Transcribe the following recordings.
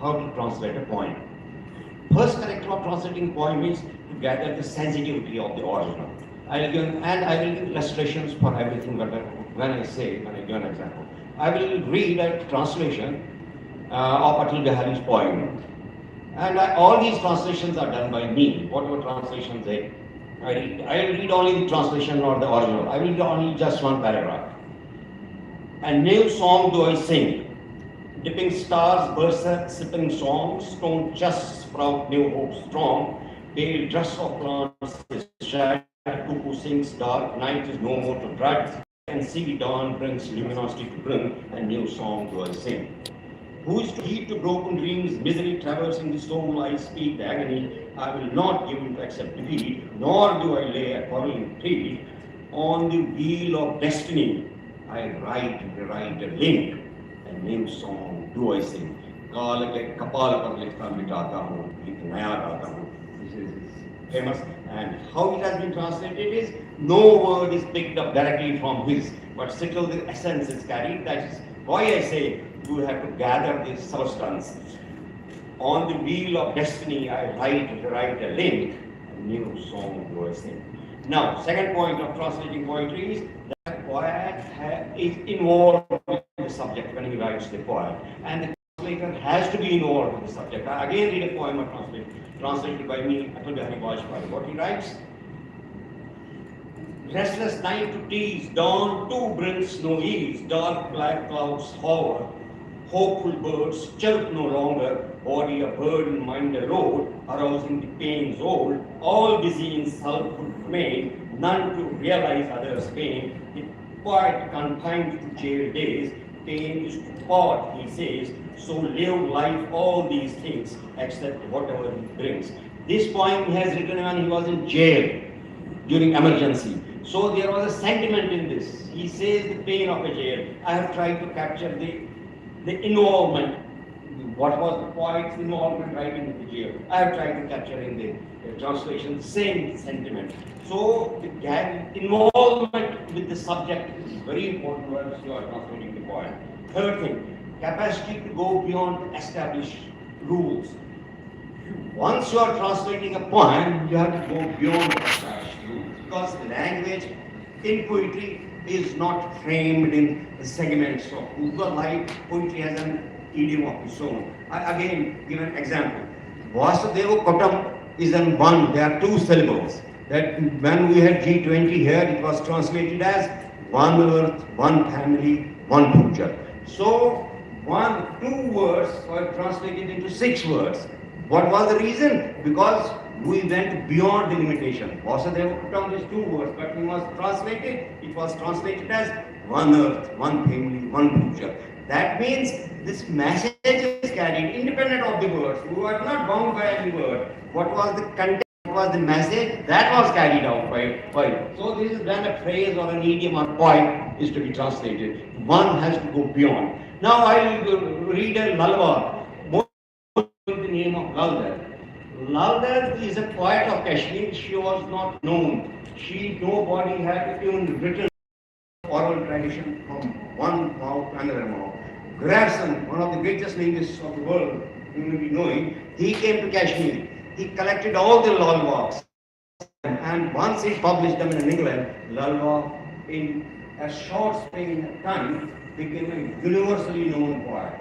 how to translate a poem. First character of translating poem is to gather the sensitivity of the original. I will give illustrations for everything when I give an example. I will read a translation of Atal Bihari's poem. And all these translations are done by me. Whatever translations I will read only the translation, not the original. I will read only just one paragraph. A new song do I sing. Dipping stars, berserk, sipping songs, don't just sprout new hope strong. Pale dress of plants is shed, cuckoo sings, dark night is no more to dread, and see dawn brings luminosity to bring, a new song do I sing. Who is to heed to broken dreams, misery traversing the soul, I speak the agony, I will not give in to accept defeat, nor do I lay a quarreling plea. On the wheel of destiny, I rewrite a link, a new song do I sing. काल के कपाल पर लिखता मिटाता हूँ, एक नया गाता हूँ. This is famous, and how it has been translated is, no word is picked up directly from his, but still the essence is carried. That is why I say you have to gather this substance. On the wheel of destiny, I write a link, a new song do I sing. Now, second point of translating poetry is that poet is involved with the subject when he writes the poem, and the translator has to be involved with the subject. I again read a poem translated by me, Atal Bihari Vajpayee. What he writes: restless night to tease, dawn too brings no ease, dark black clouds hover, hopeful birds chirp no longer, body a burden, mind a load, arousing the pains old, all busy in self-hood remain, none to realize others' pain, the poet confined to jail days, pain is to part, he says, so live life all these things, except whatever it brings. This poem he has written when he was in jail during emergency. So there was a sentiment in this. He says the pain of a jail. I have tried to capture the involvement. What was the poet's involvement writing in the jail? I have tried to capture in the translation the same sentiment. So the involvement with the subject is very important when you are translating the poem. Third thing, capacity to go beyond established rules. Once you are translating a poem, you have to go beyond the established rules, because language in poetry is not framed in segments of Google life. Poetry has an idiom of its own. I again give an example. Vasudeva Kotam is in one, there are two syllables. That when we had G20 here, it was translated as one earth, one family, one puja. So, two words were translated into 6 words. What was the reason? Because we went beyond the limitation. Vasudeva Kutam is 2 words, but it was translated as one earth, one family, one puja. That means this message is carried independent of the words. We were not bound by any word. What was the content, what was the message, that was carried out by. So this is when a phrase or an idiom or poem is to be translated. One has to go beyond. Now I will read a lalwa. With the name of Lalda. Lalda is a poet of Kashmir. She was not known. Nobody had even written oral tradition from one mouth to another mouth. Grierson, one of the greatest linguists of the world, you may be knowing, he came to Kashmir. He collected all the lalwas, and once he published them in England, lalwa in a short span of time became a universally known poet.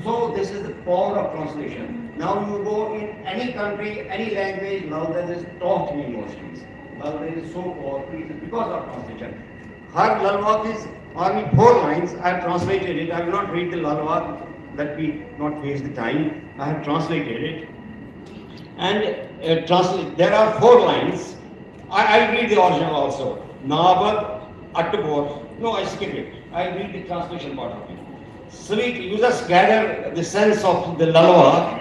So this is the power of translation. Now you go in any country, any language, Lalda is taught in universities. Lalda is so powerful because of translation. Her lalwa is only 4 lines. I have translated it. I will not read the lalwa. Let me not waste the time. I have translated it. And there are 4 lines. I will read the original also. Nabad Attabor. No, I skip it. I will read the translation part of it. Sweet, you just gather the sense of the lalwa.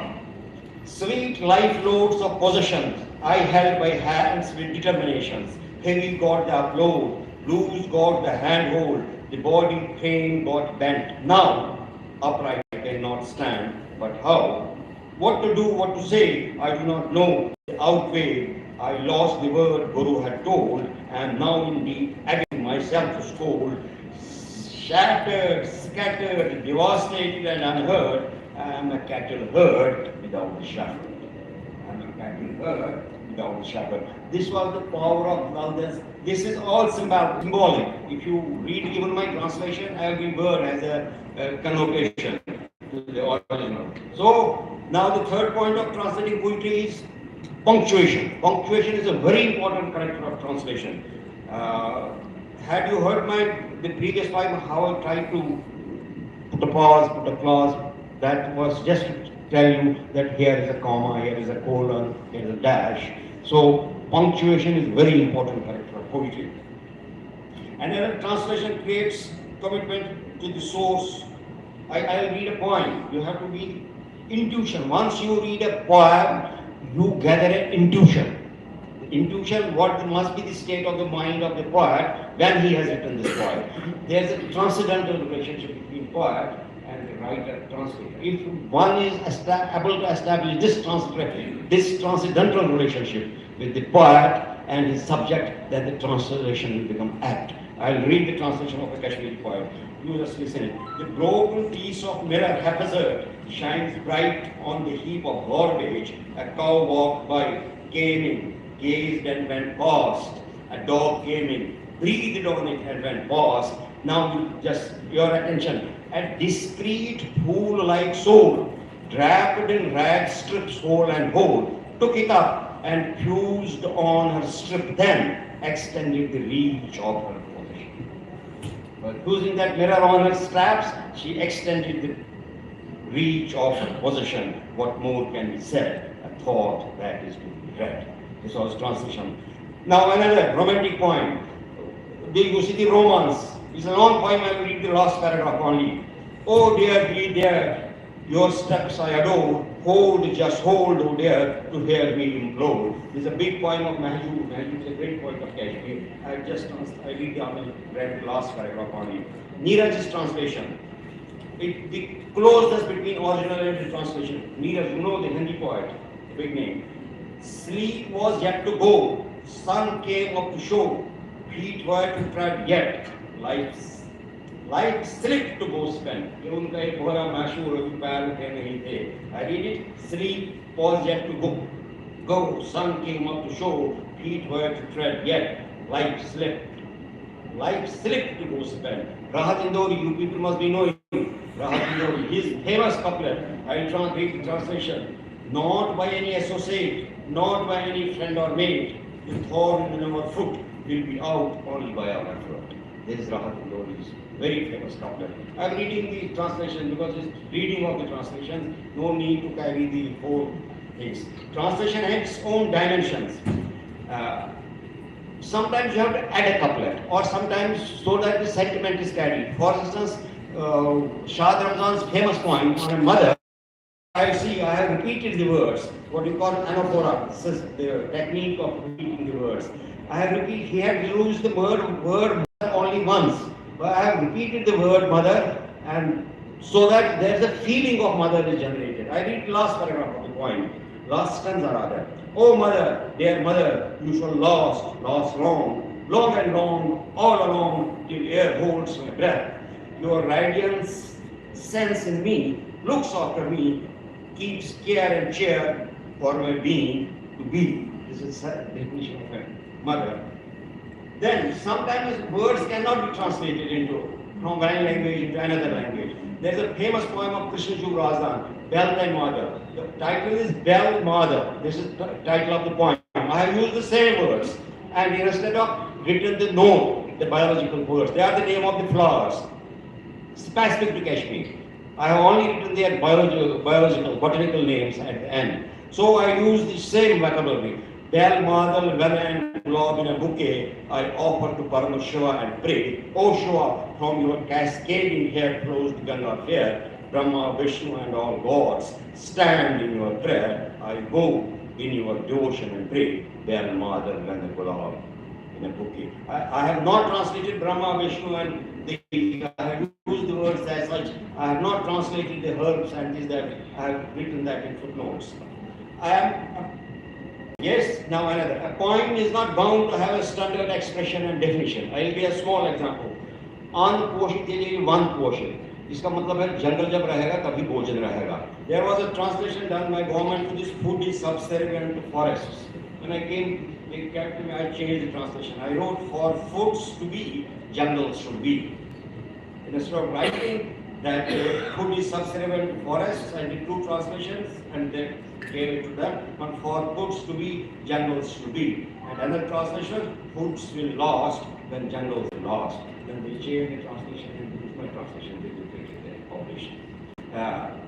Sweet life loads of possessions, I held by hands with determinations. Heavy got the upload, loose got the handhold, the body pain got bent. Now, upright I cannot stand, but how? What to do, what to say, I do not know. Outweighed, I lost the word Guru had told, and now indeed having myself to scold. Shattered, scattered, devastated and unheard, I am a cattle herd without a shepherd. I am a cattle herd without a shepherd. This was the power of Valdes. This is all symbolic. If you read even my translation, every word has a connotation to the original. So now the third point of translating poetry is punctuation. Punctuation is a very important character of translation. Had you heard the previous time how I tried to put a pause, put a clause, that was just to tell you that here is a comma, here is a colon, here is a dash. So punctuation is very important character of poetry. And then translation creates commitment to the source. I'll read a poem. You have to be intuition. Once you read a poem, you gather an intuition. Intuition, what must be the state of the mind of the poet when he has written this poem. There's a transcendental relationship between poet and the writer, translator. If one is able to establish this transcendental relationship with the poet and his subject, then the translation will become apt. I'll read the translation of a Kashmiri poem. You just listen. The broken piece of mirror haphazard shines bright on the heap of garbage. A cow walked by, came in, gazed and went past. A dog came in, breathed on it and went past. Now just your attention. A discreet fool-like soul, draped in rags, strips whole and whole, took it up and fused on her strip, then extended the reach of her possession. By fusing that mirror on her straps, she extended the reach of her possession. What more can be said? A thought that is to be read. This was translation. Now another romantic poem. You see the romance. It's a long poem. I will read the last paragraph only. Oh dear, be there, your steps I adore. Hold, just hold, oh dear, to hear me implore. This is a big poem of Mahjoob. Mahjoob is a great poet of Kashmir. Read the last paragraph only. Neeraj's translation. The closeness between original and the translation. Neeraj, you know the Hindi poet, big name. Sleep was yet to go, sun came up to show, feet were to tread yet, life slipped to go spent. I read it, sleep was yet to go, sun came up to show, feet were to tread yet, life slipped to go spent. Rahat Indori, you people must be knowing. Rahat Indori, his famous couplet, I will read the translation. Not by any associate, not by any friend or mate, the thorn in our foot will be out only by our effort. This is Rahat Indori's very famous couplet. I am reading the translation because it's reading of the translation, no need to carry the whole things. Translation has its own dimensions. Sometimes you have to add a couplet, or sometimes so that the sentiment is carried. For instance, Shah Ramzan's famous poem on a mother. I have repeated the words, what we call anaphora. This is the technique of repeating the words. He had used the word mother only once, but I have repeated the word mother, and so that there's a feeling of mother is generated. I read the last paragraph of the poem, last stanza rather. Oh mother, dear mother, you shall last long and long, all along, till air holds my breath. Your radiance, sense in me, looks after me, keeps care and cheer for my being to be. This is the definition of a mother. Then sometimes words cannot be translated from one language into another language. There is a famous poem of Krishna Razan, Bel and Mother. The title is Bel Mother. This is the title of the poem. I have used the same words, and instead of written the note, the biological words, they are the name of the flowers, specific to Kashmir. I have only written their biological, botanical names at the end. So I use the same vocabulary. Bell, Madal, Vela and Log in a bouquet, I offer to Parama Shiva and pray. O Shiva, from your cascading hair flows the Ganga fair. Brahma, Vishnu and all gods stand in your prayer. I go in your devotion and pray. Bell, Madal, Vela, Gulab in a bouquet. I have not translated Brahma, Vishnu and I have used the words as such. I have not translated the herbs and this that. I have written that in footnotes. Yes, now another. A poem is not bound to have a standard expression and definition. I will give a small example. On Poshi, one portion. इसका मतलब है जंगल जब रहेगा तभी भोजन रहेगा. There was a translation done by government to this: food is subservient to forests. When I came, they kept me, I changed the translation. I wrote, for foods to be, jungles should be. Instead of writing that food is subservient to forests, I did two translations and then gave it to them. And for foods to be, jungles should be. And another translation, foods will last when jungles will last. Then they changed the translation and this is my translation. They will take it and publish.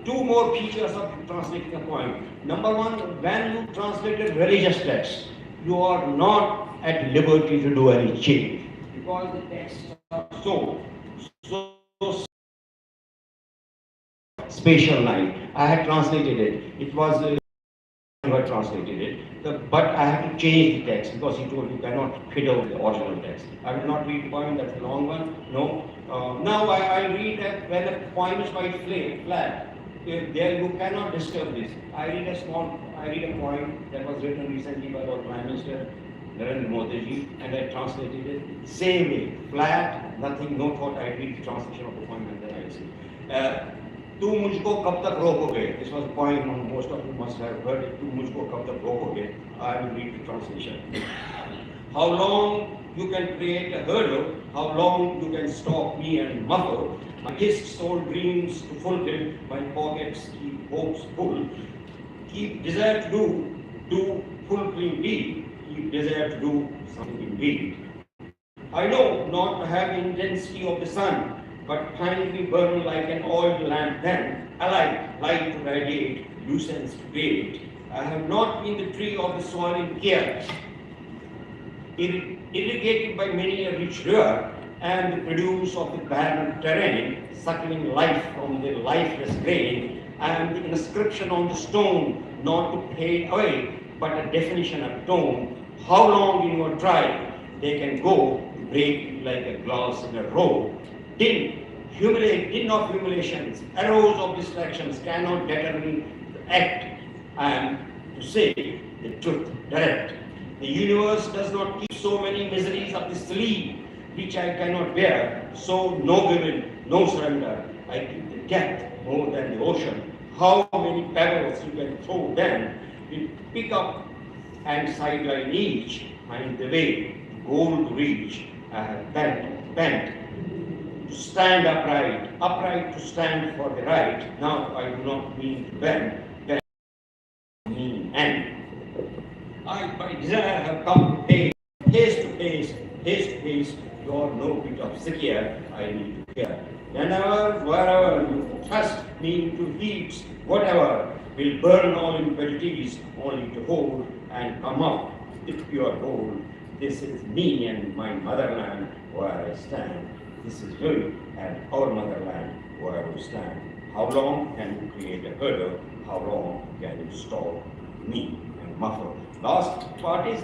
Two more features of translating a poem. Number one, when you translate a religious text, you are not at liberty to do any change because the texts are so spatial night. I had translated it. It was who had translated it, but I had to change the text because he told you cannot fiddle the original text. I will not read the poem, that's a long one. No. Now I read that when a poem is quite flat, there you cannot disturb this. I read a poem that was written recently by our Prime Minister Narendra Modi, and I translated it same way, flat, nothing, no thought. I read the translation of the poem and then I say, तू मुझको कब तक रोकोगे? This was a poem, most of you must have heard it. तू मुझको कब तक रोकोगे? I will read the translation. How long you can create a hurdle? How long you can stop me and muffle? My hissed soul dreams to fulfill. My pockets keep hopes full. Keep desire to do fulfilling deed. Keep desire to do something indeed. I know not to have the intensity of the sun, but find me burn like an oil lamp then, alive, light to radiate, lucence to create. I have not been the tree of the soil in care, irrigated by many a rich river, and the produce of the barren terrain, suckling life from the lifeless grain. I am the inscription on the stone, not to fade away, but a definition of tone. How long in your trial they can go, break like a glass in a row. Din of humiliations, arrows of distractions cannot deter me to act and to say the truth direct. The universe does not keep so many miseries up the sleeve which I cannot bear, so no giving, no surrender. I keep the depth more than the ocean. How many pebbles you can throw then will pick up and sideline each, find the way, goal to reach. I have bent to stand upright to stand for the right. Now I do not mean to bend mean end. I by desire have come to pay, haste to haste, your no bit of secure, I need to hear. Whenever, wherever you thrust me into heaps, whatever will burn all impurities, only to hold and come up with pure gold. This is me and my motherland where I stand. This is you and our motherland where we stand. How long can you create a hurdle? How long can you stop me and muffle? Last part is